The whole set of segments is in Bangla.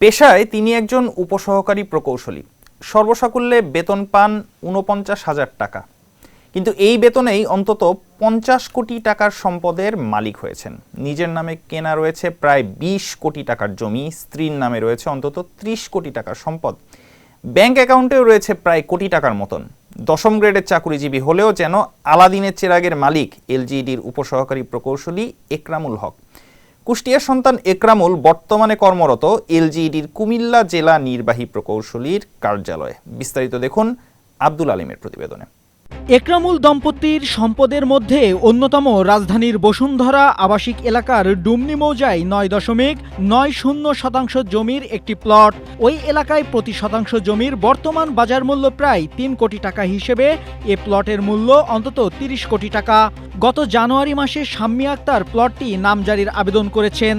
পেশায় তিনি একজন উপসহকারী প্রকৌশলী। সর্বসাকুল্যে বেতন পান ৪৯,০০০ টাকা। কিন্তু এই বেতনেই অন্তত ৫০ কোটি টাকার সম্পদের মালিক হয়েছেন। নিজের নামে কেনা রয়েছে প্রায় ২০ কোটি টাকার জমি, স্ত্রীর নামে রয়েছে অন্তত ৩০ কোটি টাকার সম্পদ, ব্যাংক অ্যাকাউন্টেও রয়েছে প্রায় কোটি টাকার মতন। দশম গ্রেডের চাকুরিজীবী হলেও যেন আলাদিনের চেরাগের মালিক এলজিইডির উপসহকারী প্রকৌশলী একরামুল হক। কুষ্টিয়ার সন্তান একরামুল বর্তমানে কর্মরত এলজিইডির কুমিল্লা জেলা নির্বাহী প্রকৌশলীর কার্যালয়ে। বিস্তারিত দেখুন আব্দুল আলিমের প্রতিবেদনে। একরামুল দম্পতির সম্পদের মধ্যে অন্যতম রাজধানীর বসুন্ধরা আবাসিক এলাকার ডুমনি মৌজায় ৯.৯০% জমির একটি প্লট। ওই এলাকায় প্রতি শতাংশ জমির বর্তমান বাজার মূল্য প্রায় ৩ কোটি টাকা হিসেবে এ প্লটের মূল্য অন্তত ৩০ কোটি টাকা। গত জানুয়ারি মাসে শাম্মী আক্তার প্লটটি নামজারির আবেদন করেছেন।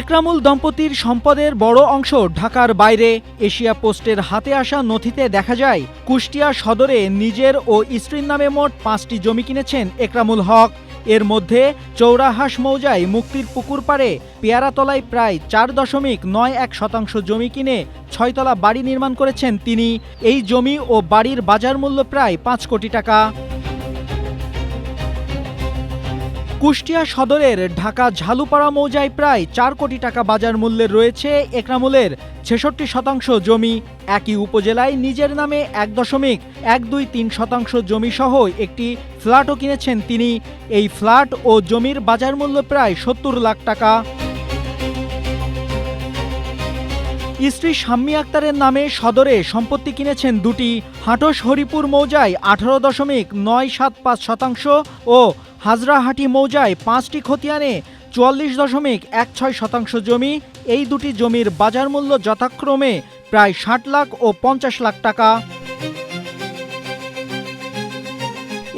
একরামুল দম্পতির সম্পদের বড় অংশ ঢাকার বাইরে। এশিয়া পোস্টের হাতে আসা নথিতে দেখা যায় কুষ্টিয়া সদরে নিজের ও স্ত্রীর নামে মোট ৫টি জমি কিনেছেন একরামুল হক। এর মধ্যে চৌরাহাঁস মৌজায় মুক্তির পুকুর পাড়ে পেয়ারাতলায় প্রায় ৪.৯১% জমি কিনে ৬তলা বাড়ি নির্মাণ করেছেন তিনি। এই জমি ও বাড়ির বাজার মূল্য প্রায় ৫ কোটি টাকা। কুষ্টিয়া সদরের ঢাকা ঝালুপাড়া মৌজায় প্রায় ৪ কোটি টাকা বাজার মূল্যের রয়েছে একরামুলের ৬৬% জমি। একই উপজেলায় নিজের নামে ১.১২৩% জমি সহ একটি ফ্ল্যাটও কিনেছেন তিনি। এই ফ্ল্যাট ও জমির বাজার মূল্য প্রায় ৭০ লাখ টাকা। স্ত্রী শাম্মী আক্তারের নামে সদরে সম্পত্তি কিনেছেন দুটি। হাটস হরিপুর মৌজায় ১৮.৯৭৫% ও হাজরাহাটি মৌজায় 5টি খতিয়ানে ৪৪.16% জমি। এই দুটি জমির বাজার মূল্য যথাক্রমে প্রায় ৬০ লাখ ও ৫০ লাখ টাকা।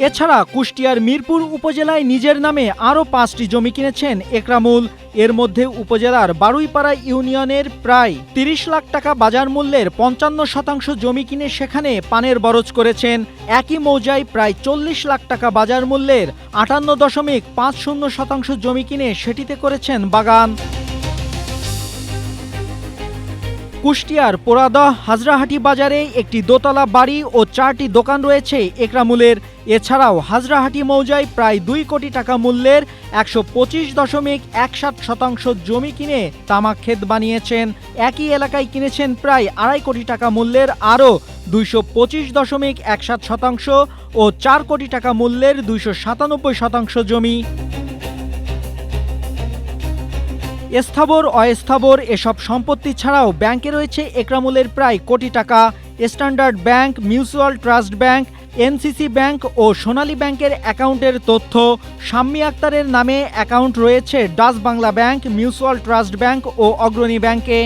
এছাড়া কুষ্টিয়ার মিরপুর উপজেলায় নিজের নামে আরও 5টি জমি কিনেছেন একরামুল। এর মধ্যে উপজেলার বারুইপাড়া ইউনিয়নের প্রায় ৩০ লাখ টাকা বাজার মূল্যের ৫৫% জমি কিনে সেখানে পানের বরজ করেছেন। একই মৌজায় প্রায় ৪০ লাখ টাকা বাজার মূল্যের ৫৮.৫০% জমি কিনে সেটিতে করেছেন বাগান। কুষ্টিয়ার পোড়াদহ হাজরাহাটি বাজারে একটি দোতলা বাড়ি ও 4টি দোকান রয়েছে একরামুলের। এছাড়াও হাজরাহাটি মৌজায় প্রায় ২ কোটি টাকা মূল্যের ১২৫.৬১% জমি কিনে তামাক ক্ষেত বানিয়েছেন। একই এলাকায় কিনেছেন প্রায় ২.৫ কোটি টাকা মূল্যের আরও ২২৫.১৭% ও ৪ কোটি টাকা মূল্যের ২৯৭% জমি। স্থাবর অস্থাবর এসব সম্পত্তি ছাড়াও ব্যাংকে রয়েছে একরামুলের প্রায় কোটি টাকা। Standard bank, mutual trust bank, NCC bank ও সোনালী ব্যাংকের অ্যাকাউন্টের তথ্য। শাম্মী আক্তারের নামে অ্যাকাউন্ট রয়েছে Dutch Bangla bank, mutual trust bank ও অগ্রণী ব্যাংকে।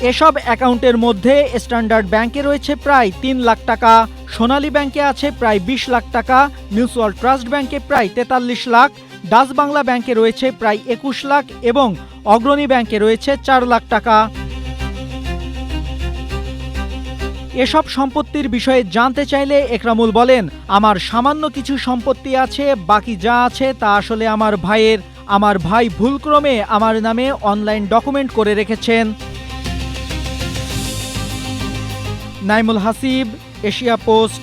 এসব অ্যাকাউন্টের মধ্যে স্ট্যান্ডার্ড ব্যাংকে রয়েছে প্রায় ৩ লাখ টাকা, সোনালী ব্যাংকে আছে প্রায় ২০ লাখ টাকা, মিউচুয়াল ট্রাস্ট ব্যাংকে প্রায় ৪৩ লাখ, ডাচ বাংলা ব্যাংকে রয়েছে প্রায় ২১ লাখ এবং অগ্রণী ব্যাংকে রয়েছে ৪ লাখ টাকা। এসব সম্পত্তির বিষয়ে জানতে চাইলে একরামুল বলেন, আমার সামান্য কিছু সম্পত্তি আছে, বাকি যা আছে তা আসলে আমার ভাইয়ের। আমার ভাই ভুলক্রমে আমার নামে অনলাইন ডকুমেন্ট করে রেখেছেন। Naimul Hasib, Asia post.